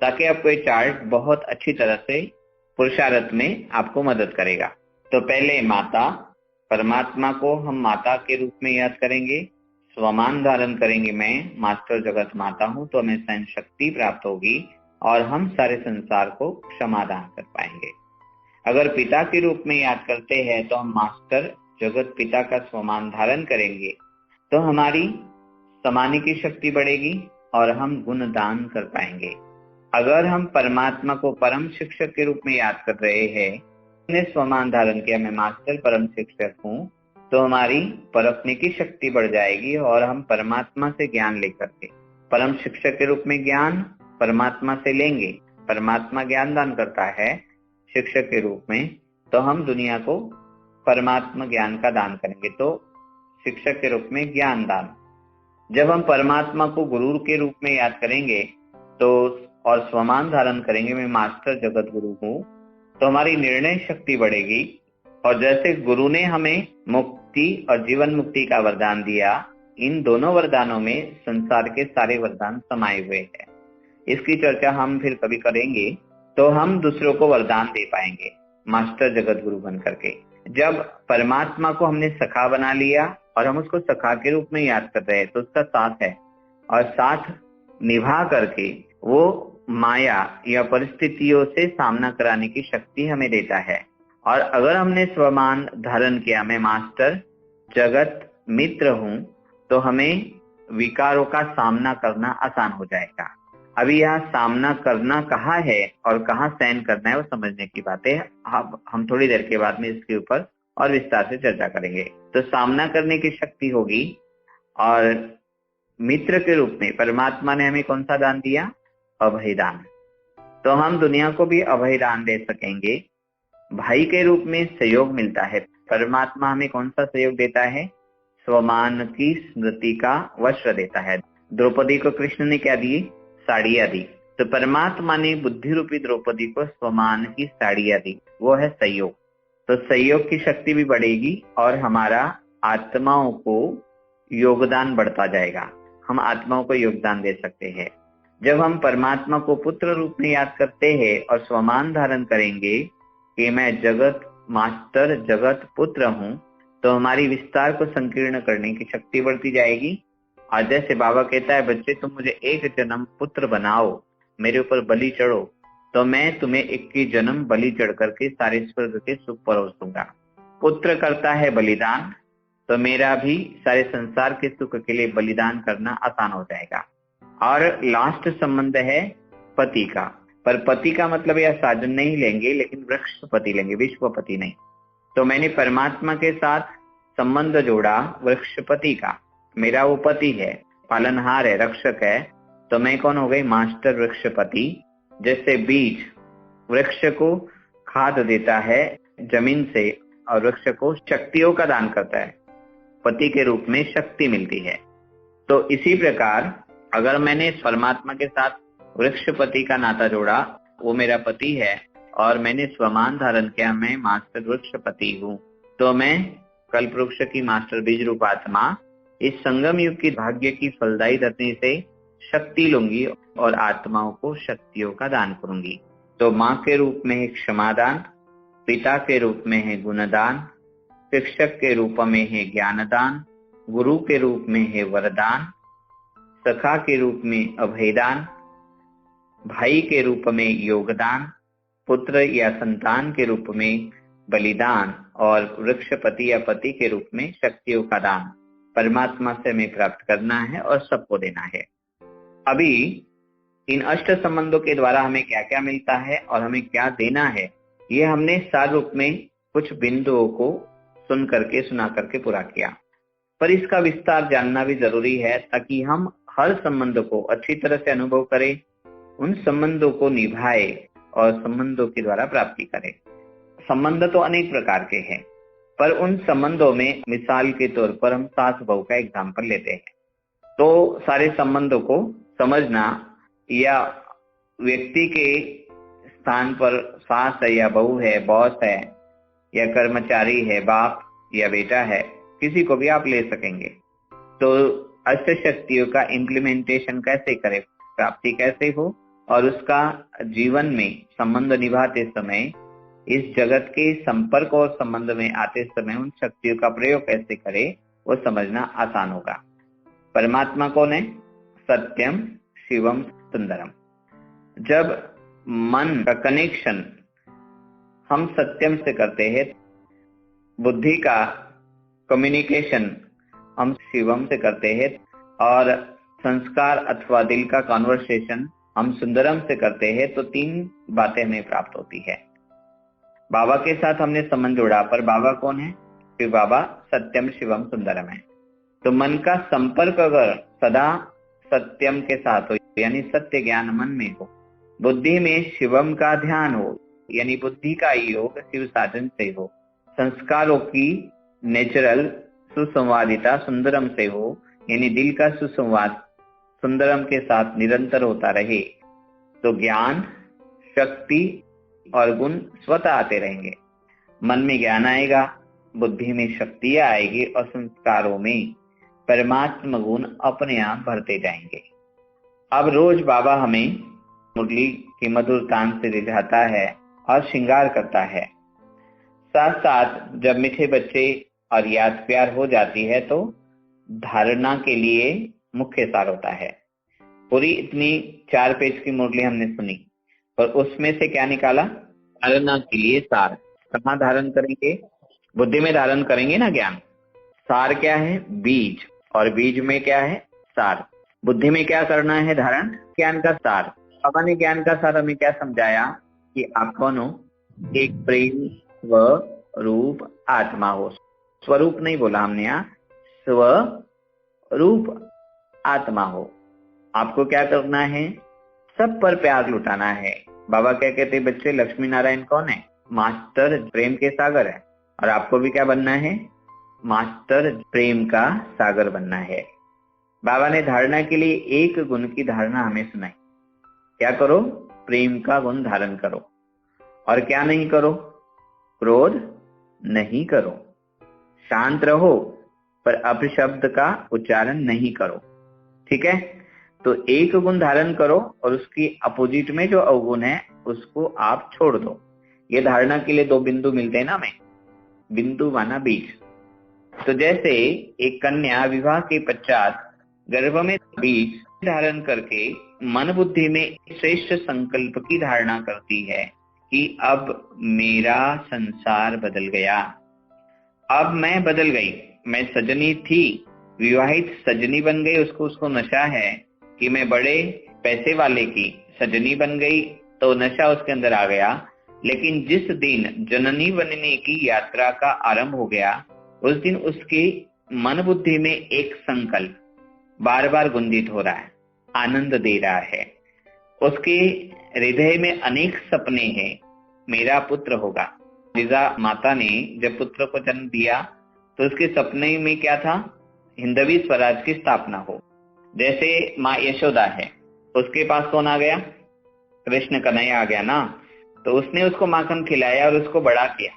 ताकि आपको ये चार्ट बहुत अच्छी तरह से पुरुषार्थ में आपको मदद करेगा। तो पहले माता, परमात्मा को हम माता के रूप में याद करेंगे, स्वमान धारण करेंगे, मैं मास्टर जगत माता हूं, तो हमें सहन शक्ति प्राप्त होगी और हम सारे संसार को क्षमादान कर पाएंगे। अगर पिता के रूप में याद करते हैं तो हम मास्टर जगत पिता का स्वमान धारण करेंगे, तो हमारी समाने की शक्ति बढ़ेगी और हम गुण दान कर पाएंगे। अगर हम परमात्मा को परम शिक्षक के रूप में याद कर रहे हैं, ने स्वमान धारण किया, मैं मास्टर परम शिक्षक हूँ, तो हमारी परखने की शक्ति बढ़ जाएगी और हम परमात्मा से ज्ञान लेकर के परम शिक्षक के रूप में ज्ञान परमात्मा से लेंगे। परमात्मा ज्ञान दान करता है शिक्षक के रूप में, तो हम दुनिया को परमात्मा ज्ञान का दान करेंगे, तो शिक्षक के रूप में ज्ञान दान। जब हम परमात्मा को गुरु के रूप में याद करेंगे तो और स्वमान धारण करेंगे, मैं मास्टर जगत गुरु हूँ, तो हमारी निर्णय शक्ति बढ़ेगी। और जैसे गुरु ने हमें मुक्ति और जीवन मुक्ति का वरदान दिया, इन दोनों वरदानों में संसार के सारे वरदान समाये हुए हैं। इसकी चर्चा हम फिर कभी करेंगे, तो हम दूसरों को वरदान दे पाएंगे मास्टर जगत गुरु बन करके। जब परमात्मा को हमने सखा बना लिया और हम उसको सखा के रूप में याद कर रहे हैं, तो उसका साथ है, और साथ निभा करके वो माया या परिस्थितियों से सामना कराने की शक्ति हमें देता है। और अगर हमने स्वमान धारण किया, मैं मास्टर जगत मित्र हूँ, तो हमें विकारों का सामना करना आसान हो जाएगा। अभी यहाँ सामना करना कहाँ है और कहाँ सहन करना है वो समझने की बात है। हम थोड़ी देर के बाद में इसके ऊपर और विस्तार से चर्चा करेंगे। तो सामना करने की शक्ति होगी, और मित्र के रूप में परमात्मा ने हमें कौन सा दान दिया? अभय दान। तो हम दुनिया को भी अभय दान दे सकेंगे। भाई के रूप में सहयोग मिलता है। परमात्मा हमें कौन सा सहयोग देता है? स्वमान की स्मृति का वस्त्र देता है। द्रौपदी को कृष्ण ने क्या दी? साड़ियां दी। तो परमात्मा ने बुद्धि रूपी द्रौपदी को स्वमान की साड़ियां दी, वो है सहयोग। तो सहयोग की शक्ति भी बढ़ेगी और हमारा आत्माओं को योगदान बढ़ता जाएगा। हम आत्माओं को योगदान दे सकते हैं। जब हम परमात्मा को पुत्र रूप में याद करते हैं और स्वमान धारण करेंगे कि मैं जगत मास्टर जगत पुत्र हूँ, तो हमारी विस्तार को संकीर्ण करने की शक्ति बढ़ती जाएगी। और जैसे बाबा कहता है, बच्चे तुम मुझे एक जन्म पुत्र बनाओ, मेरे ऊपर बलि चढ़ो, तो मैं तुम्हें 21 जन्म बलि चढ़ करके सारे स्वर्ग के सुख परोस दूंगा। पुत्र करता है बलिदान, तो मेरा भी सारे संसार के सुख के लिए बलिदान करना आसान हो जाएगा। और लास्ट संबंध है पति का, पर पति का मतलब यह साजन नहीं लेंगे, लेकिन वृक्षपति लेंगे, विश्वपति नहीं। तो मैंने परमात्मा के साथ संबंध जोड़ा वृक्षपति का। मेरा वो पति है, पालनहार है, रक्षक है, तो मैं कौन हो गई? मास्टर वृक्षपति। जैसे बीज वृक्ष को खाद देता है जमीन से और वृक्ष को शक्तियों का दान करता है, पति के रूप में शक्ति मिलती है। तो इसी प्रकार अगर मैंने परमात्मा के साथ वृक्षपति का नाता जोड़ा, वो मेरा पति है, और मैंने स्वमान धारण किया, मैं मास्टर वृक्षपति हूँ, तो मैं कल्पवृक्ष की मास्टर बीज रूप आत्मा इस संगम युग की भाग्य की फलदायी धरती से शक्ति लूंगी और आत्माओं को शक्तियों का दान करूंगी। तो माँ के रूप में है क्षमादान, पिता के रूप में है गुणदान, शिक्षक के रूप में है ज्ञानदान, गुरु के रूप में है वरदान, सखा के रूप में अभयदान, भाई के रूप में योगदान, पुत्र या संतान के रूप में बलिदान, और वृक्षपति या पति के रूप में शक्तियों का दान परमात्मा से हमें प्राप्त करना है और सबको देना है। अभी इन अष्ट संबंधों के द्वारा हमें क्या क्या मिलता है और हमें क्या देना है, ये हमने सार रूप में कुछ बिंदुओं को सुन करके सुना करके पूरा किया। पर इसका विस्तार जानना भी जरूरी है ताकि हम हर संबंध को अच्छी तरह से अनुभव करें, उन संबंधों को निभाए और संबंधों के द्वारा प्राप्ति करें। संबंध तो अनेक प्रकार के हैं, पर उन संबंधों में मिसाल के तौर पर हम सास बहू का एग्जाम्पल लेते हैं। तो सारे संबंधों को समझना या व्यक्ति के स्थान पर सास है या बहू है, बॉस है या कर्मचारी है, बाप या बेटा है, किसी को भी आप ले सकेंगे। तो अष्ट शक्तियों का इम्प्लीमेंटेशन कैसे करें, प्राप्ति कैसे हो और उसका जीवन में संबंध निभाते समय, इस जगत के संपर्क और संबंध में आते समय उन शक्तियों का प्रयोग कैसे करें, वो समझना आसान होगा। परमात्मा कौन है? सत्यम शिवम सुंदरम। जब मन का कनेक्शन हम सत्यम से करते हैं, बुद्धि का कम्युनिकेशन हम शिवम से करते हैं और संस्कार अथवा दिल का कॉन्वर्सेशन हम सुंदरम से करते हैं, तो तीन बातें हमें प्राप्त होती है। बाबा के साथ हमने संबंध जोड़ा, पर बाबा कौन है? शिव बाबा सत्यम शिवम सुंदरम है। तो मन का संपर्क अगर सदा सत्यम के साथ हो, यानी सत्य ज्ञान मन में हो, बुद्धि में शिवम का ध्यान हो, यानी बुद्धि का योग शिव साधन से हो, संस्कारों की नेचुरल सुसंवादिता सुंदरम से हो, यानी दिल का सुसंवाद सुंदरम के साथ निरंतर होता रहे, तो ज्ञान, शक्ति और गुण स्वतः आते रहेंगे। मन में ज्ञान आएगा, बुद्धि में शक्तियां आएगी और संस्कारों में परमात्मा गुण अपने आप भरते जाएंगे। अब रोज बाबा हमें मुरली की मधुर तान से रिझाता है और श्रृंगार करता है। साथ साथ जब मीठे बच्चे और याद प्यार हो जाती है तो धारणा के लिए मुख्य सार होता है। पूरी इतनी 4 पेज की मुरली हमने सुनी और उसमें से क्या निकाला? धारणा के लिए सार। कहाँ धारण करेंगे? बुद्धि में धारण करेंगे ना ज्ञान। सार क्या है? बीज। और बीज में क्या है? सार। बुद्धि में क्या करना है? धारण। ज्ञान का सार। बाबा ने ज्ञान का सार हमें क्या समझाया कि आप दोनों एक प्रेम स्वरूप आत्मा हो। स्वरूप नहीं बोला हमने यहाँ, स्वरूप आत्मा हो। आपको क्या करना है? सब पर प्यार लुटाना है। बाबा क्या कहते हैं? बच्चे, लक्ष्मी नारायण कौन है? मास्टर प्रेम के सागर है। और आपको भी क्या बनना है? मास्टर प्रेम का सागर बनना है। बाबा ने धारणा के लिए एक गुण की धारणा हमें सुनाई। क्या करो? प्रेम का गुण धारण करो। और क्या नहीं करो? क्रोध नहीं करो। शांत रहो, पर अपशब्द का उच्चारण नहीं करो। ठीक है? तो एक गुण धारण करो और उसकी अपोजिट में जो अवगुण है उसको आप छोड़ दो। ये धारणा के लिए 2 बिंदु मिलते हैं ना हमें। बिंदु माना बीज। तो जैसे एक कन्या विवाह के पश्चात गर्भ में बीज धारण करके मन बुद्धि में श्रेष्ठ संकल्प की धारणा करती है कि अब मेरा संसार बदल गया, अब मैं बदल गई। मैं सजनी थी, विवाहित सजनी बन गई, उसको नशा है कि मैं बड़े पैसे वाले की सजनी बन गई, तो नशा उसके अंदर आ गया। लेकिन जिस दिन जननी बनने की यात्रा का आरंभ हो गया, उस दिन उसकी मन बुद्धि में एक संकल्प बार बार गुंजित हो रहा है, आनंद दे रहा है। उसके हृदय में अनेक सपने हैं, मेरा पुत्र होगा। लीजा माता ने जब पुत्र को जन्म दिया तो उसके सपने में क्या था? हिंदवी स्वराज की स्थापना हो। जैसे माँ यशोदा है, उसके पास कौन आ गया? कृष्ण कन्हैया आ गया ना। तो उसने उसको माखन खिलाया और उसको बड़ा किया।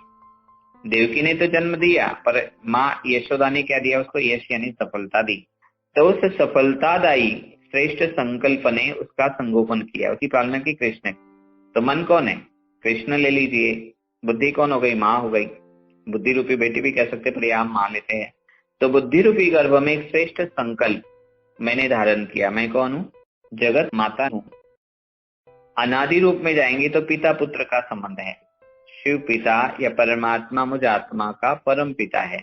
देवकी ने तो जन्म दिया, पर माँ यशोदा ने क्या दिया उसको? यश यानी सफलता दी। तो उस सफलतादायी श्रेष्ठ संकल्प ने उसका संगोपन किया, उसकी पालना की कृष्ण। तो मन कौन है? कृष्ण ले लीजिए। बुद्धि कौन हो गई? माँ हो गई। बुद्धि रूपी बेटी भी कह सकते, पर यहाँ माँ लेते हैं। तो बुद्धि रूपी गर्भ में एक श्रेष्ठ संकल्प मैंने धारण किया। मैं कौन हूँ? जगत माता हूँ। अनादि रूप में जाएंगे तो पिता पुत्र का संबंध है। शिव पिता या परमात्मा मुझ आत्मा का परम पिता है।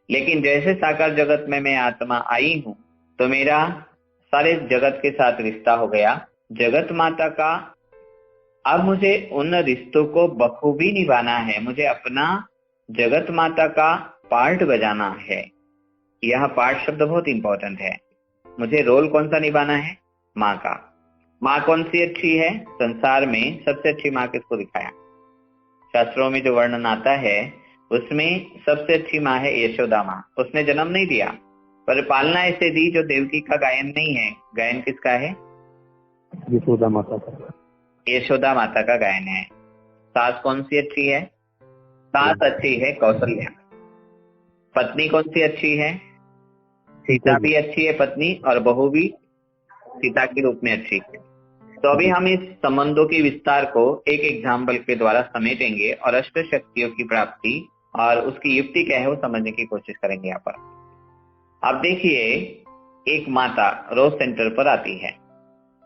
लेकिन जैसे साकार जगत में मैं आत्मा आई हूँ तो मेरा सारे जगत के साथ रिश्ता हो गया। जगत माता का अब मुझे उन रिश्तों को बखूबी निभाना है, मुझे अपना जगत माता का पार्ट बजाना है। यह पार्ट शब्द बहुत इंपॉर्टेंट है। मुझे रोल कौन सा निभाना है? माँ का। माँ कौन सी अच्छी है? संसार में सबसे अच्छी माँ किसको दिखाया? शास्त्रों में जो वर्णन आता है उसमें सबसे अच्छी माँ है यशोदा माँ। उसने जन्म नहीं दिया पर पालना ऐसे दी जो देवकी का गायन नहीं है। गायन किसका है? यशोदा माता का। यशोदा माता का गायन है। सास कौन सी अच्छी है? सास अच्छी है कौशल्या। पत्नी कौन सी अच्छी है? सीता भी अच्छी है पत्नी, और बहू भी सीता के रूप में अच्छी है। तो अभी हम इस संबंधों के विस्तार को एक एग्जाम्पल के द्वारा समेटेंगे और अष्ट शक्तियों की प्राप्ति और उसकी युक्ति क्या है वो समझने की कोशिश करेंगे। यहाँ पर अब देखिए, एक माता रोज सेंटर पर आती है,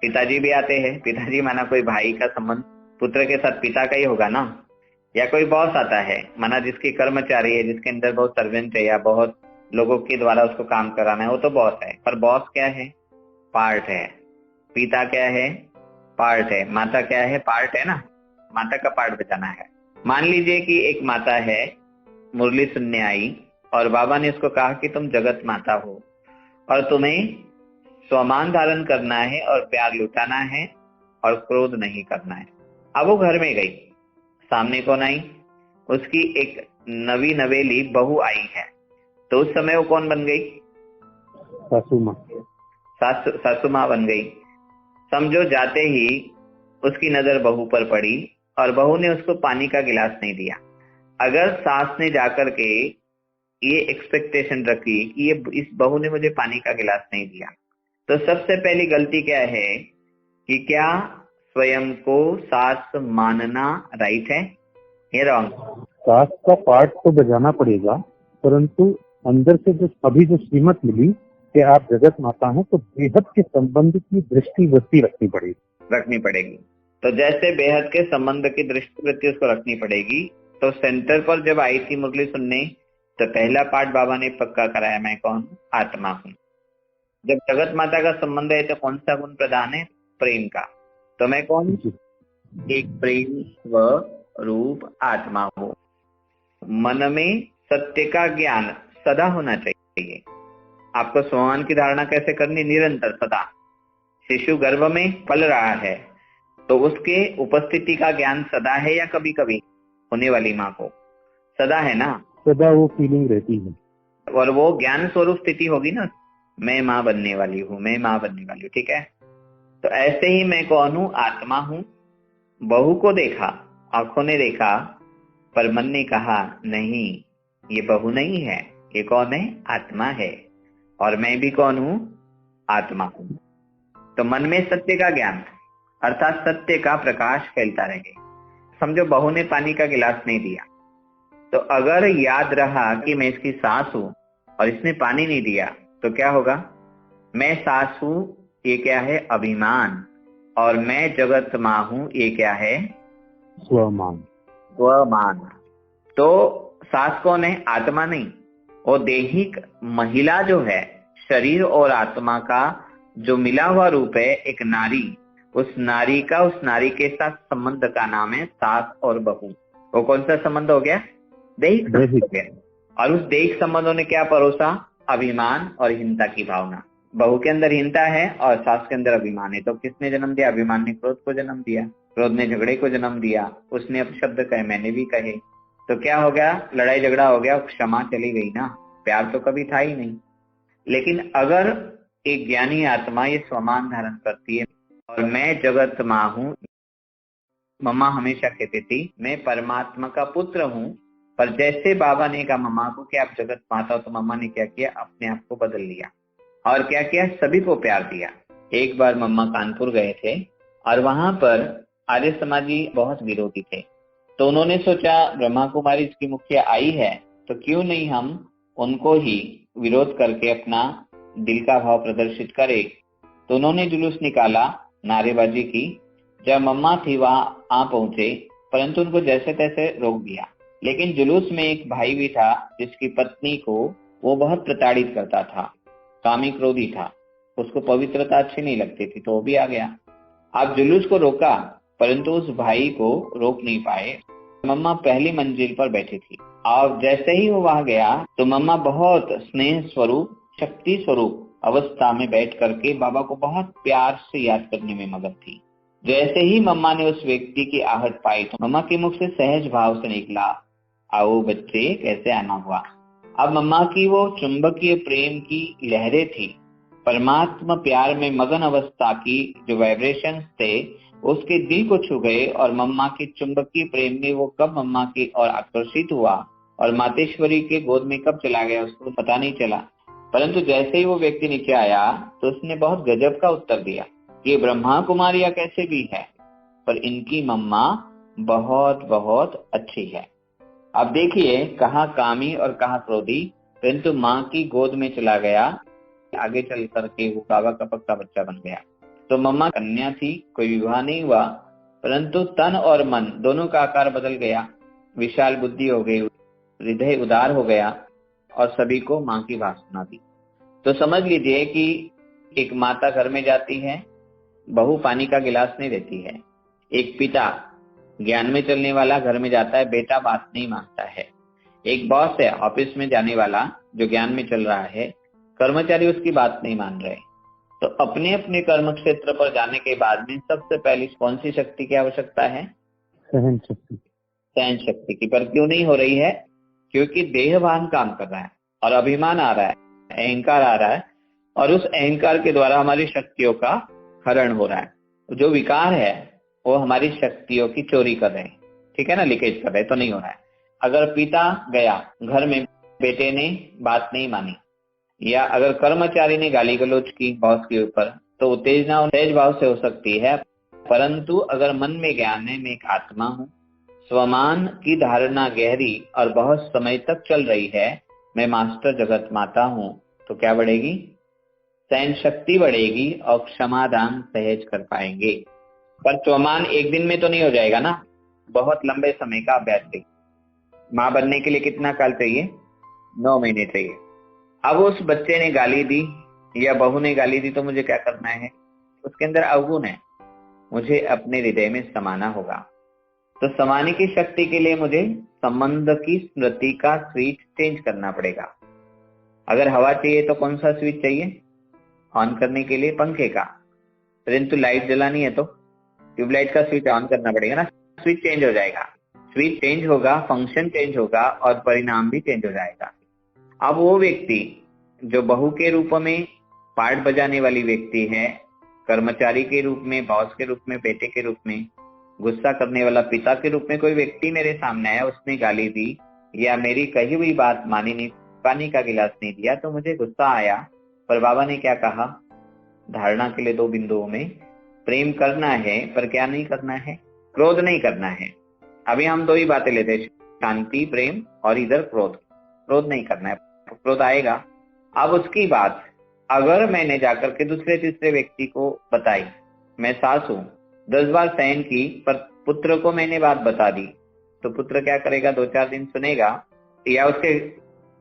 पिताजी भी आते हैं। पिताजी माना कोई भाई का संबंध पुत्र के साथ पिता का ही होगा ना, या कोई बॉस आता है माना जिसकी कर्मचारी है, जिसके अंदर बहुत सर्वेंट है या बहुत लोगों के द्वारा उसको काम कराना है, वो तो बॉस है। पर बॉस क्या है? पार्ट है। पिता क्या है? पार्ट है। माता क्या है? पार्ट है ना। माता का पार्ट बचाना है। मान लीजिए कि एक माता है, मुरली सुनने आई और बाबा ने उसको कहा कि तुम जगत माता हो और तुम्हें स्वमान धारण करना है और प्यार लुटाना है और क्रोध नहीं करना है। अब वो घर में गई, सामने कौन आई? उसकी एक नवी नवेली बहू आई है। तो उस समय वो कौन बन गई? सासू माँ। सासू माँ बन गई। समझो जाते ही उसकी नजर बहू पर पड़ी और बहू ने उसको पानी का गिलास नहीं दिया। अगर सास ने जाकर के ये एक्सपेक्टेशन रखी कि ये इस बहू ने मुझे पानी का गिलास नहीं दिया, तो सबसे पहली गलती क्या है कि क्या स्वयं को सास मानना राइट है या रॉन्ग? सास का पार्ट तो बजाना पड़ेगा, परंतु अंदर से जो अभी जो श्रीमत मिली कि आप जगत माता हैं, तो बेहद के संबंध की दृष्टि वृत्ति रखनी पड़ेगी। तो जैसे बेहद के संबंध की दृष्टि वृत्ति उसको रखनी पड़ेगी। तो सेंटर पर जब आई थी मुरली सुनने, तो पहला पार्ट बाबा ने पक्का कराया, मैं कौन हूँ? आत्मा हूँ। जब जगत माता का संबंध है तो कौन सा गुण प्रधान है? प्रेम का। तो मैं कौन? एक प्रेम व रूप आत्मा हूँ। मन में सत्य का ज्ञान सदा होना चाहिए। आपको स्वमान की धारणा कैसे करनी? निरंतर, सदा। शिशु गर्भ में पल रहा है तो उसके उपस्थिति का ज्ञान सदा है या कभी कभी? होने वाली माँ को सदा है ना, सदा वो फीलिंग रहती है। और वो ज्ञान स्वरूप स्थिति होगी ना, मैं माँ बनने वाली हूँ, मैं माँ बनने वाली हूँ। ठीक है, तो ऐसे ही मैं कौन हूँ? आत्मा हूँ। बहू को देखा, आंखों ने देखा, पर मन ने कहा नहीं, ये बहू नहीं है, ये कौन है? आत्मा है। और मैं भी कौन हूँ? आत्मा हूँ। तो मन में सत्य का ज्ञान अर्थात सत्य का प्रकाश फैलता रहे। समझो बहू ने पानी का गिलास नहीं दिया, तो अगर याद रहा कि मैं इसकी सास हूं और इसने पानी नहीं दिया, तो क्या होगा? मैं सास हूं, ये क्या है? अभिमान। और मैं जगत माँ हूं, ये क्या है? स्वमान। स्वमान। तो सास कौन है? आत्मा नहीं, वो देहिक महिला जो है, शरीर और आत्मा का जो मिला हुआ रूप है, एक नारी। उस नारी के साथ संबंध का नाम है सास और बहू। वो कौन सा संबंध हो गया? दैहिक संबंध हो गया। और उस दैहिक संबंधों ने क्या परोसा? अभिमान और हीनता की भावना। बहू के अंदर हीनता है और सास के अंदर अभिमान है। तो किसने जन्म दिया? अभिमान ने क्रोध को जन्म दिया, क्रोध ने झगड़े को जन्म दिया, उसने अपशब्द कहे, मैंने भी कहे। तो क्या हो गया? लड़ाई झगड़ा हो गया, क्षमा चली गई ना, प्यार तो कभी था ही नहीं। लेकिन अगर एक ज्ञानी आत्मा ये स्वमान धारण करती है और मैं जगत माँ हूँ, मम्मा हमेशा कहती थी मैं परमात्मा का पुत्र हूँ, पर जैसे बाबा ने कहा मम्मा को कि आप जगत माता हो, तो मम्मा ने क्या किया? अपने आप को बदल लिया और क्या किया? सभी को प्यार दिया। एक बार मम्मा कानपुर गए थे और वहां पर आर्य समाजी बहुत विरोधी थे, तो उन्होंने सोचा ब्रह्मा कुमारी इसकी मुखिया आई है, तो क्यों नहीं हम उनको ही विरोध करके अपना दिल का भाव प्रदर्शित करे। तो उन्होंने जुलूस निकाला, नारेबाजी की। जब मम्मा थी वहां आ पहुंचे, परंतु उनको जैसे तैसे रोक दिया। लेकिन जुलूस में एक भाई भी था जिसकी पत्नी को वो बहुत प्रताड़ित करता था, कामी क्रोधी था, उसको पवित्रता अच्छी नहीं लगती थी, तो वो भी आ गया। आप जुलूस को रोका, परंतु उस भाई को रोक नहीं पाए। मम्मा पहली मंजिल पर बैठी थी और जैसे ही वो वहां गया तो मम्मा बहुत स्नेह स्वरूप, शक्ति स्वरूप अवस्था में बैठ करके बाबा को बहुत प्यार से याद करने में मगन थी। जैसे ही मम्मा ने उस व्यक्ति की आहट पाई तो मम्मा के मुख से सहज भाव से निकला, आओ बच्चे, कैसे आना हुआ। अब मम्मा की वो चुंबकीय प्रेम की लहरें थी, परमात्मा प्यार में मगन अवस्था की जो वाइब्रेशंस थे उसके दिल को छू गए और मम्मा के चुंबकीय प्रेम में वो कब मम्मा की ओर आकर्षित हुआ और मातेश्वरी के गोद में कब चला गया उसको पता नहीं चला। परंतु जैसे ही वो व्यक्ति नीचे आया तो उसने बहुत गजब का उत्तर दिया, ये ब्रह्मा कुमारियां कैसे भी है, पर इनकी मम्मा बहुत बहुत अच्छी है। अब देखिए कहाँ कामी और कहाँ क्रोधी, परंतु माँ की गोद में चला गया, आगे चल करके वो बाबा का पक्का बच्चा बन गया। तो मम्मा कन्या थी, कोई विवाह नहीं हुआ, परंतु तन और मन दोनों का आकार बदल गया, विशाल बुद्धि हो गई, हृदय उदार हो गया और सभी को माँ की बात सुना दी। तो समझ लीजिए कि एक माता घर में जाती है, बहू पानी का गिलास नहीं देती है। एक पिता ज्ञान में चलने वाला घर में जाता है, बेटा बात नहीं मानता है। एक बॉस है ऑफिस में जाने वाला जो ज्ञान में चल रहा है, कर्मचारी उसकी बात नहीं मान रहे। तो अपने अपने कर्म क्षेत्र पर जाने के बाद में सबसे पहली कौन सी शक्ति की आवश्यकता है? सहन शक्ति। सहन शक्ति की। पर क्यों नहीं हो रही है? क्योंकि देहभान काम कर रहा है और अभिमान आ रहा है, अहंकार आ रहा है और उस अहंकार के द्वारा हमारी शक्तियों का हरण हो रहा है। जो विकार है वो हमारी शक्तियों की चोरी कर रहे हैं, ठीक है ना, लीकेज कर रहे हैं, तो नहीं हो रहा है। अगर पिता गया घर में, बेटे ने बात नहीं मानी, या अगर कर्मचारी ने गाली गलौज की बॉस के ऊपर, तो उत्तेजना और तेज भाव से हो सकती है। परंतु अगर मन में ज्ञान है, मैं एक आत्मा हूँ, स्वमान की धारणा गहरी और बहुत समय तक चल रही है, मैं मास्टर जगत माता हूँ, तो क्या बढ़ेगी? सहन शक्ति बढ़ेगी और क्षमादान सहज कर पाएंगे। पर स्वमान एक दिन में तो नहीं हो जाएगा ना, बहुत लंबे समय का अभ्यास चाहिए। माँ बनने के लिए कितना काल चाहिए? 9 महीने चाहिए। अब उस बच्चे ने गाली दी या बहू ने गाली दी तो मुझे क्या करना है? उसके अंदर अवगुण है, मुझे अपने हृदय में समाना होगा। तो समाने की शक्ति के लिए मुझे संबंध की स्मृति का स्विच चेंज करना पड़ेगा। अगर हवा चाहिए तो कौन सा स्विच चाहिए? ऑन करने के लिए पंखे का। परंतु लाइट जलानी है तो ट्यूबलाइट का स्विच ऑन करना पड़ेगा ना, स्विच चेंज हो जाएगा। स्विच चेंज होगा, फंक्शन चेंज होगा और परिणाम भी चेंज हो जाएगा। अब वो व्यक्ति जो बहू के रूप में पार्ट बजाने वाली व्यक्ति है, कर्मचारी के रूप में, बॉस के रूप में, बेटे के रूप में, गुस्सा करने वाला पिता के रूप में कोई व्यक्ति मेरे सामने आया, उसने गाली दी या मेरी कही हुई बात मानी नहीं, पानी का गिलास नहीं दिया, तो मुझे गुस्सा आया। पर बाबा ने क्या कहा? धारणा के लिए 2 बिंदुओं में प्रेम करना है, पर क्या नहीं करना है? क्रोध नहीं करना है। अभी हम 2 ही बातें लेते हैं, शांति, प्रेम, और इधर क्रोध। क्रोध नहीं करना है, क्रोध आएगा। अब उसकी बात अगर मैंने जाकर के दूसरे तीसरे व्यक्ति को बताई, मैं सास हूं, 10 बार सहन की, पर पुत्र को मैंने बात बता दी, तो पुत्र क्या करेगा? 2-4 दिन सुनेगा या उसके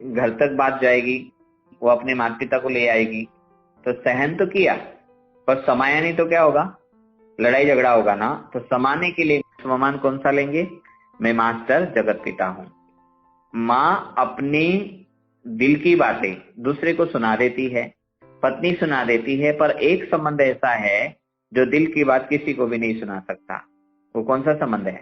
घर तक बात जाएगी, वो अपने माता पिता को ले आएगी। तो सहन तो किया पर समाया नहीं तो क्या होगा? लड़ाई झगड़ा होगा ना। तो समाने के लिए स्वमान कौन सा लेंगे? मैं मास्टर जगत पिता हूं। माँ अपने दिल की बातें दूसरे को सुना देती है, पत्नी सुना देती है, पर एक संबंध ऐसा है जो दिल की बात किसी को भी नहीं सुना सकता। वो कौन सा संबंध है?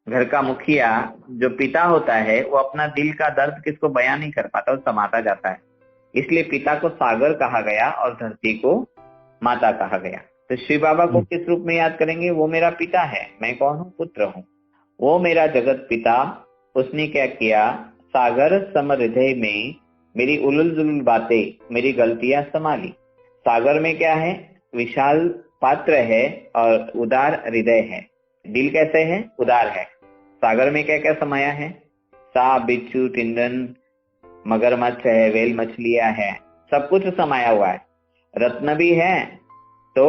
घर का मुखिया जो पिता होता है, वो अपना दिल का दर्द किसको बयान नहीं कर पाता, वो समाता जाता है। इसलिए पिता को सागर कहा गया और धरती को माता कहा गया। तो शिव बाबा को किस रूप में याद करेंगे? वो मेरा पिता है, मैं कौन हूँ? पुत्र हूँ। वो मेरा जगत पिता, उसने क्या किया? सागर सम हृदय में मेरी उलुल जुलुल बातें, मेरी गलतियां संभाली। सागर में क्या है? विशाल पात्र है और उदार हृदय है। दिल कैसे है? उदार है। सागर में क्या क्या समाया है? सांप, बिच्छू, टिंडन, मगरमच्छ है, वेल मछलियां है, सब कुछ समाया हुआ है। रत्न भी है तो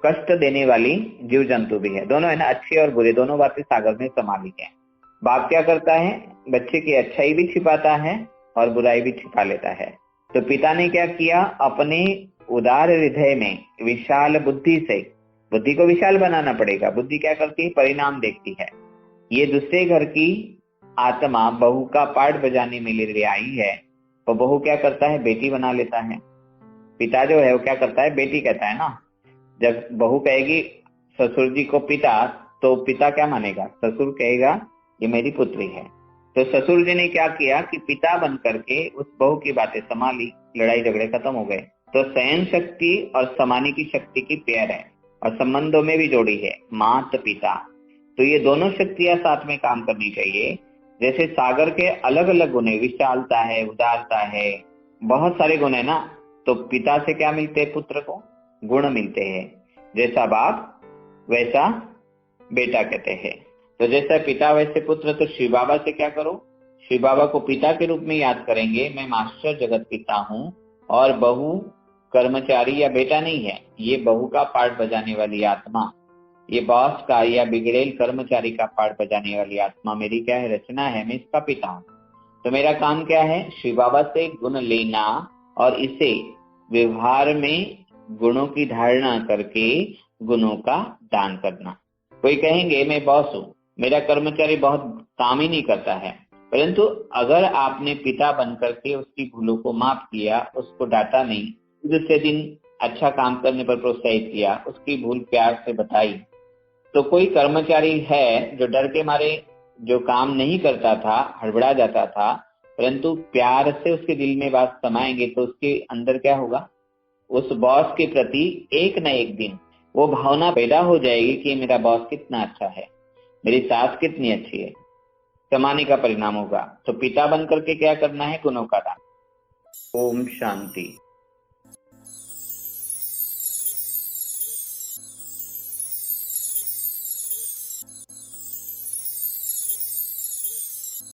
कष्ट देने वाली जीव जंतु भी है, दोनों है ना, अच्छे और बुरे दोनों बातें सागर में समा ली है। बाप क्या करता है? बच्चे की अच्छाई भी छिपाता है और बुराई भी छिपा लेता है। तो पिता ने क्या किया? अपने उदार हृदय में विशाल बुद्धि से बुद्धि को विशाल बनाना पड़ेगा। बुद्धि क्या करती है? परिणाम देखती है। ये दूसरे घर की आत्मा बहू का पार्ट बजाने में लिए आई है, तो बहू क्या करता है? बेटी बना लेता है। पिता जो है वो क्या करता है? बेटी कहता है ना। जब बहू कहेगी ससुर जी को पिता, तो पिता क्या मानेगा? ससुर कहेगा ये मेरी पुत्री है। तो ससुर जी ने क्या किया कि पिता बन करके उस बहू की बातें संभाली, लड़ाई झगड़े खत्म हो गए। तो सहन शक्ति और समाने की शक्ति की पेयर है, और संबंधों में भी जोड़ी है माता पिता। तो ये दोनों शक्तियां साथ में काम करनी चाहिए। जैसे सागर के अलग अलग गुण है, विशालता है, उदारता है, बहुत सारे गुण है ना। तो पिता से क्या मिलते हैं? पुत्र को गुण मिलते हैं। जैसा बाप वैसा बेटा कहते हैं। तो जैसा पिता वैसे पुत्र। तो शिव बाबा से क्या करो? शिव बाबा को पिता के रूप में याद करेंगे, मैं मास्टर जगत पिता हूँ, और बहू कर्मचारी या बेटा नहीं है, ये बहू का पार्ट बजाने वाली आत्मा, ये बॉस का या बिगड़ेल कर्मचारी का पार्ट बजाने वाली आत्मा मेरी क्या है? रचना है, मैं इसका पिता हूँ। तो मेरा काम क्या है? शिव बाबा से गुण लेना और इसे व्यवहार में गुणों की धारणा करके गुणों का दान करना। कोई कहेंगे मैं बॉस हूँ, मेरा कर्मचारी बहुत काम ही नहीं करता है, परंतु अगर आपने पिता बन करके उसकी भूलों को माफ किया, उसको डांटा नहीं, दूसरे दिन अच्छा काम करने पर प्रोत्साहित किया, उसकी भूल प्यार से बताई, तो कोई कर्मचारी है जो डर के मारे जो काम नहीं करता था, हड़बड़ा जाता था, परंतु प्यार से उसके दिल में बात समाएंगे तो उसके अंदर क्या होगा? उस बॉस के प्रति एक न एक दिन वो भावना पैदा हो जाएगी कि मेरा बॉस कितना अच्छा है, मेरी सास कितनी अच्छी है। समाने का परिणाम होगा। तो पिता बन करके क्या करना है? गुणों का दान। ओम शांति।